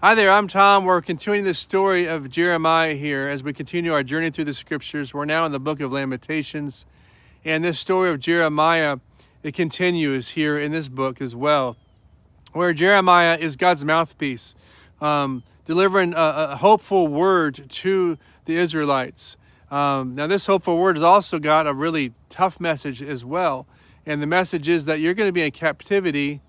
Hi there, I'm Tom. We're continuing the story of Jeremiah here as we continue our journey through the scriptures. We're now in the book of Lamentations, and this story of Jeremiah, it continues here in this book as well, where Jeremiah is God's mouthpiece, delivering a hopeful word to the Israelites. Now, this hopeful word has also got a really tough message as well, and the message is that you're going to be in captivity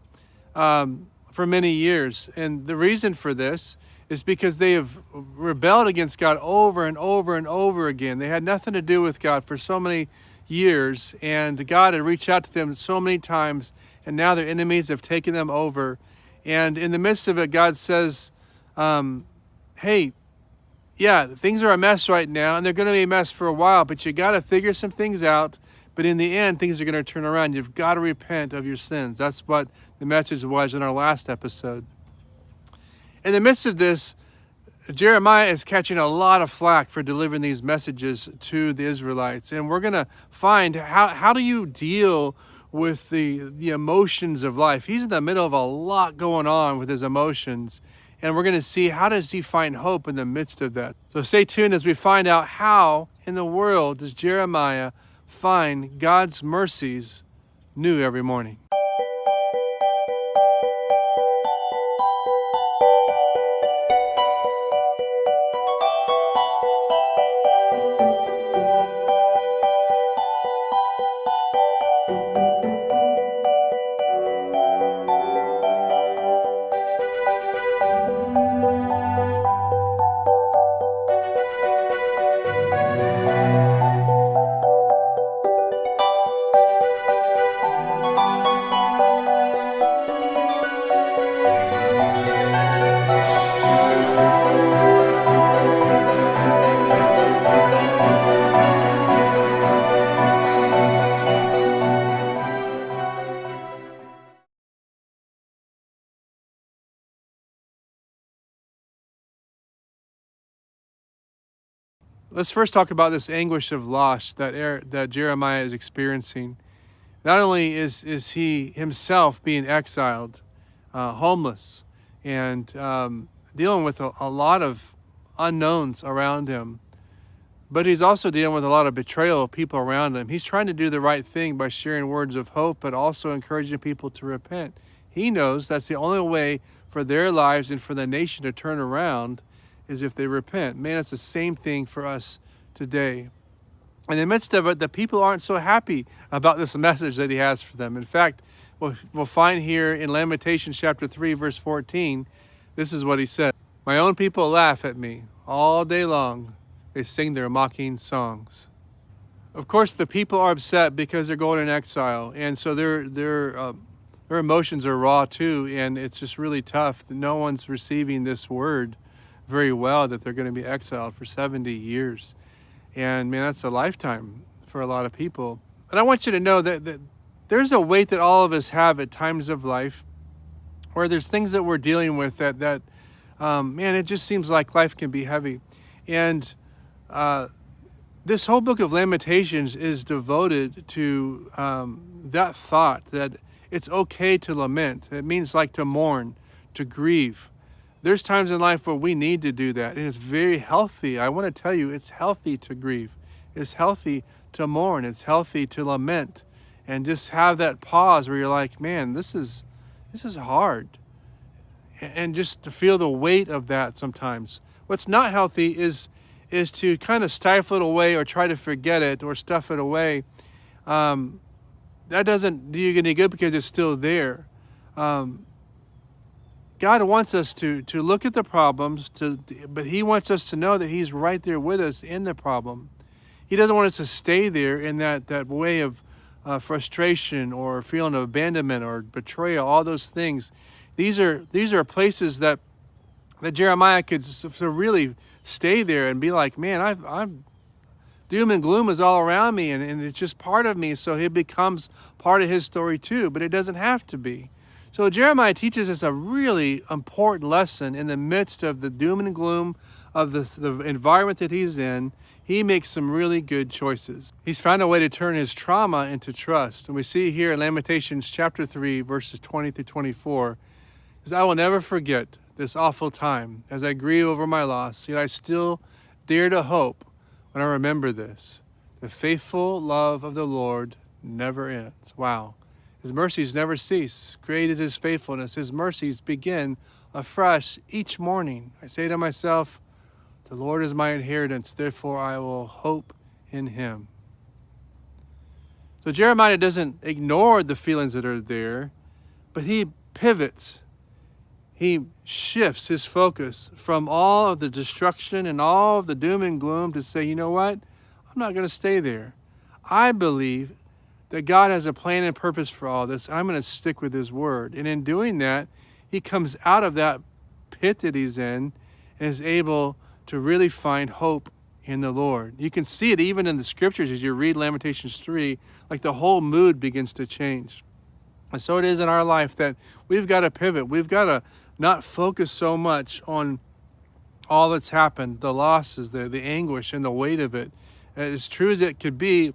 for many years. And the reason for this is because they have rebelled against God over and over and over again. They had nothing to do with God for so many years, and God had reached out to them so many times, and now their enemies have taken them over. And in the midst of it, God says, hey, yeah, things are a mess right now, and they're going to be a mess for a while, but you got to figure some things out. But in the end, things are going to turn around. You've got to repent of your sins. That's what the message was in our last episode. In the midst of this, Jeremiah is catching a lot of flack for delivering these messages to the Israelites. And we're going to find how do you deal with the emotions of life. He's in the middle of a lot going on with his emotions. And we're going to see, how does he find hope in the midst of that? So stay tuned as we find out how in the world does Jeremiah find God's mercies new every morning. Let's first talk about this anguish of loss that Jeremiah is experiencing. Not only is he himself being exiled, homeless, and dealing with a lot of unknowns around him, but he's also dealing with a lot of betrayal of people around him. He's trying to do the right thing by sharing words of hope, but also encouraging people to repent. He knows that's the only way for their lives and for the nation to turn around is if they repent. Man, it's the same thing for us today. In the midst of it, the people aren't so happy about this message that he has for them. In fact, we'll find here in Lamentations chapter 3, verse 14, this is what he said. My own people laugh at me all day long. They sing their mocking songs. Of course, the people are upset because they're going in exile, and so their emotions are raw too, and it's just really tough that no one's receiving this word very well, that they're going to be exiled for 70 years. And man, that's a lifetime for a lot of people. And I want you to know that there's a weight that all of us have at times of life where there's things that we're dealing with that man, it just seems like life can be heavy. And this whole book of Lamentations is devoted to that thought that it's okay to lament. It means like to mourn, to grieve. There's times in life where we need to do that, and it's very healthy. I want to tell you, it's healthy to grieve. It's healthy to mourn. It's healthy to lament, and just have that pause where you're like, man, this is hard, and just to feel the weight of that sometimes. What's not healthy is to kind of stifle it away or try to forget it or stuff it away. That doesn't do you any good because it's still there. God wants us to look at the problems, but he wants us to know that he's right there with us in the problem. He doesn't want us to stay there in that way of frustration or feeling of abandonment or betrayal, all those things. These are places that Jeremiah could really stay there and be like, man, I'm doom and gloom is all around me, and it's just part of me, so it becomes part of his story too, but it doesn't have to be. So Jeremiah teaches us a really important lesson in the midst of the doom and gloom of the environment that he's in. He makes some really good choices. He's found a way to turn his trauma into trust. And we see here in Lamentations chapter 3, verses 20 through 24, says, I will never forget this awful time, as I grieve over my loss, yet I still dare to hope when I remember this. The faithful love of the Lord never ends. Wow. His mercies never cease. Great is his faithfulness. His mercies begin afresh each morning. I say to myself, the Lord is my inheritance, therefore I will hope in him. So Jeremiah doesn't ignore the feelings that are there, but he pivots. He shifts his focus from all of the destruction and all of the doom and gloom to say, you know what? I'm not going to stay there. I believe that God has a plan and purpose for all this. I'm going to stick with his word. And in doing that, he comes out of that pit that he's in and is able to really find hope in the Lord. You can see it even in the scriptures as you read Lamentations 3, like the whole mood begins to change. And so it is in our life that we've got to pivot. We've got to not focus so much on all that's happened, the losses, the anguish and the weight of it. As true as it could be,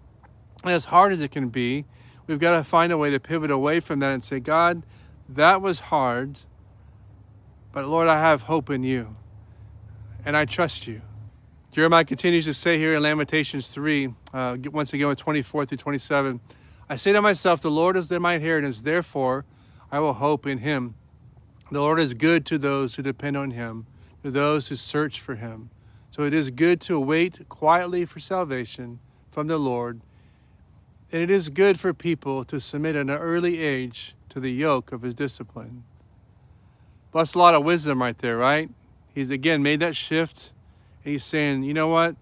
and as hard as it can be, we've got to find a way to pivot away from that and say, God, that was hard, but Lord, I have hope in you, and I trust you. Jeremiah continues to say here in Lamentations 3, once again with 24 through 27, I say to myself, the Lord is my inheritance, therefore I will hope in him. The Lord is good to those who depend on him, to those who search for him. So it is good to wait quietly for salvation from the Lord, and it is good for people to submit at an early age to the yoke of his discipline. That's a lot of wisdom right there, right? He's again made that shift. And he's saying, you know what?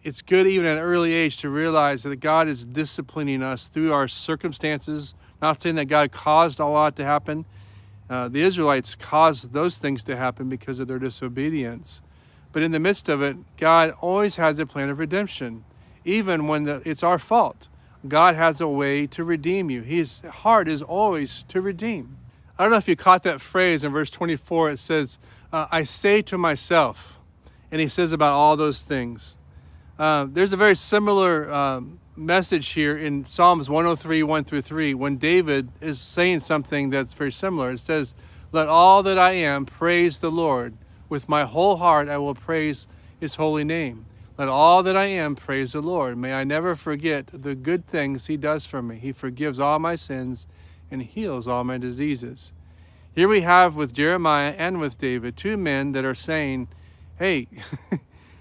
It's good even at an early age to realize that God is disciplining us through our circumstances. Not saying that God caused a lot to happen. The Israelites caused those things to happen because of their disobedience. But in the midst of it, God always has a plan of redemption. Even when it's our fault, God has a way to redeem you. His heart is always to redeem. I don't know if you caught that phrase in verse 24. It says, I say to myself, and he says about all those things. There's a very similar message here in Psalms 103, 1 through 3, when David is saying something that's very similar. It says, let all that I am praise the Lord. With my whole heart I will praise his holy name. Let all that I am praise the Lord. May I never forget the good things he does for me. He forgives all my sins and heals all my diseases. Here we have with Jeremiah and with David, two men that are saying, hey,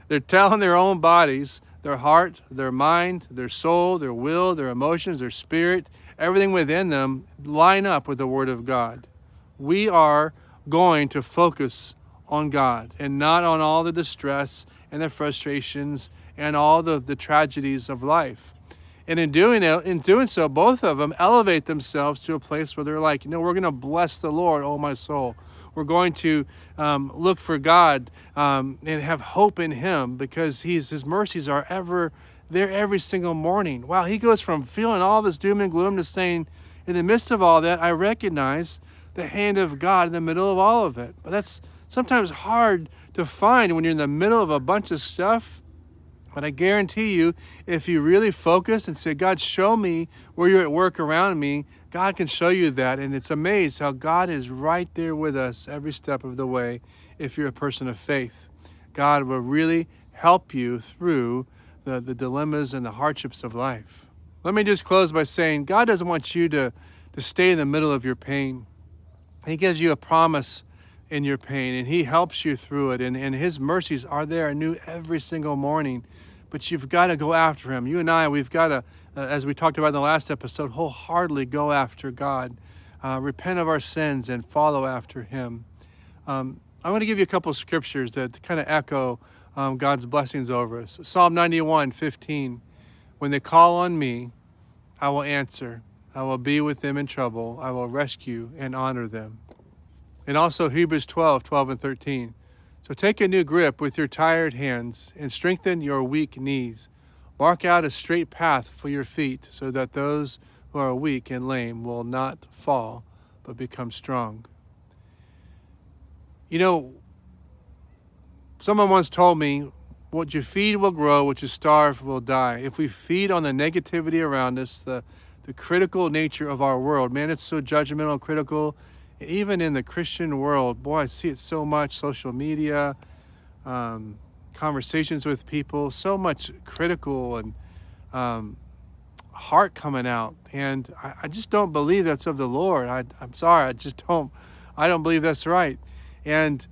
they're telling their own bodies, their heart, their mind, their soul, their will, their emotions, their spirit, everything within them line up with the word of God. We are going to focus on God and not on all the distress and the frustrations and all the tragedies of life. And in doing so, both of them elevate themselves to a place where they're like, we're going to bless the Lord, oh my soul. We're going to look for God and have hope in him because his mercies are ever there every single morning. Wow, he goes from feeling all this doom and gloom to saying, in the midst of all that, I recognize the hand of God in the middle of all of it. But that's sometimes hard to find when you're in the middle of a bunch of stuff. But I guarantee you, if you really focus and say, God, show me where you're at work around me, God can show you that. And it's amazing how God is right there with us every step of the way if you're a person of faith. God will really help you through the dilemmas and the hardships of life. Let me just close by saying God doesn't want you to stay in the middle of your pain. He gives you a promise in your pain, and he helps you through it. And his mercies are there anew every single morning. But you've got to go after him. You and I, we've got to, as we talked about in the last episode, wholeheartedly go after God. Repent of our sins and follow after him. I'm going to give you a couple of scriptures that kind of echo God's blessings over us. Psalm 91:15. When they call on me, I will answer. I will be with them in trouble. I will rescue and honor them. And also Hebrews 12:12 and 13. So take a new grip with your tired hands and strengthen your weak knees. Mark out a straight path for your feet so that those who are weak and lame will not fall, but become strong. Someone once told me, what you feed will grow, what you starve will die. If we feed on the negativity around us, the critical nature of our world, man, it's so judgmental, critical, Even in the Christian world, boy, I see it so much, social media, conversations with people, so much critical and um, heart coming out. And I just don't believe that's of the Lord. I'm sorry, I don't believe that's right. And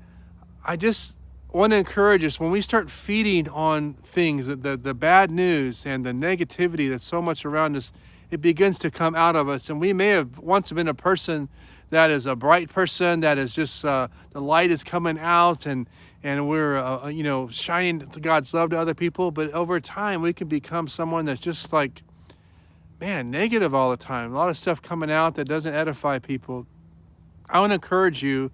I just want to encourage us when we start feeding on things, the bad news and the negativity that's so much around us, it begins to come out of us. And we may have once been a person that is a bright person, that is just the light is coming out, and we're shining God's love to other people. But over time, we can become someone that's just like, man, negative all the time. A lot of stuff coming out that doesn't edify people. I want to encourage you.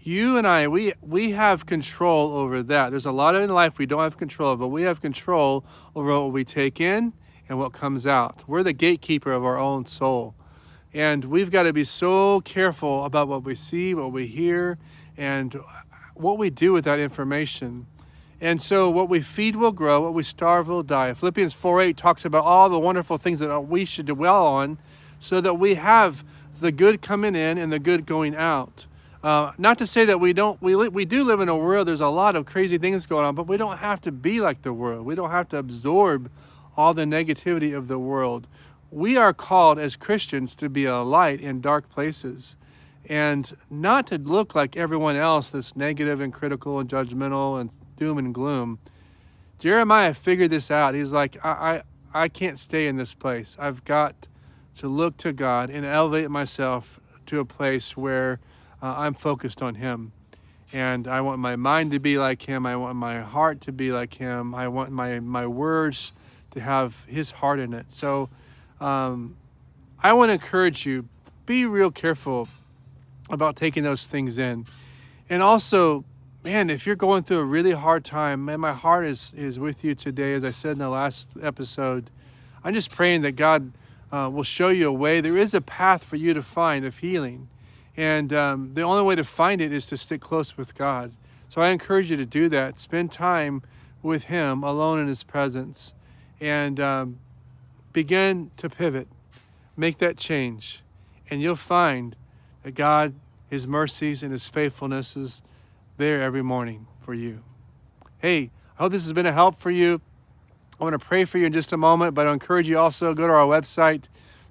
You and I, we have control over that. There's a lot in life we don't have control of, but we have control over what we take in and what comes out. We're the gatekeeper of our own soul. And we've got to be so careful about what we see, what we hear, and what we do with that information. And so what we feed will grow, what we starve will die. Philippians 4:8 talks about all the wonderful things that we should dwell on so that we have the good coming in and the good going out. Not to say that we do live in a world, there's a lot of crazy things going on, but we don't have to be like the world. We don't have to absorb all the negativity of the world. We are called as Christians to be a light in dark places and not to look like everyone else that's negative and critical and judgmental and doom and gloom. Jeremiah figured this out. He's like, I can't stay in this place. I've got to look to God and elevate myself to a place where I'm focused on Him. And I want my mind to be like Him. I want my heart to be like Him. I want my words to have His heart in it. So I want to encourage you, be real careful about taking those things in. And also, man, if you're going through a really hard time, man, my heart is with you today. As I said in the last episode, I'm just praying that God will show you a way. There is a path for you to find of healing. And the only way to find it is to stick close with God. So I encourage you to do that. Spend time with Him, alone in His presence, and begin to pivot. Make that change. And you'll find that God, His mercies and His faithfulness is there every morning for you. Hey, I hope this has been a help for you. I want to pray for you in just a moment, but I encourage you also go to our website,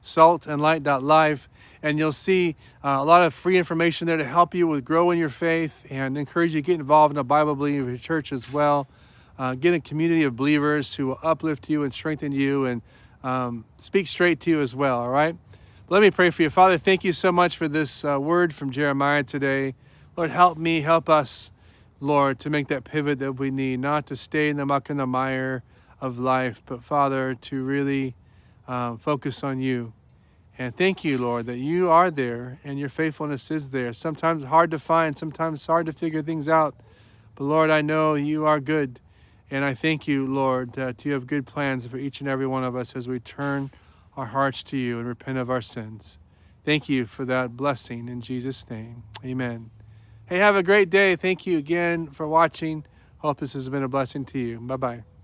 saltandlight.life, and you'll see a lot of free information there to help you with growing your faith, and encourage you to get involved in a Bible-believing church as well. Get a community of believers who will uplift you and strengthen you and speak straight to you as well, all right? Let me pray for you. Father, thank you so much for this word from Jeremiah today. Lord, help me, help us, Lord, to make that pivot that we need, not to stay in the muck and the mire of life, but Father, to really focus on you. And thank you, Lord, that you are there and your faithfulness is there. Sometimes hard to find, sometimes hard to figure things out. But Lord, I know you are good. And I thank you, Lord, that you have good plans for each and every one of us as we turn our hearts to you and repent of our sins. Thank you for that blessing in Jesus' name. Amen. Hey, have a great day. Thank you again for watching. Hope this has been a blessing to you. Bye-bye.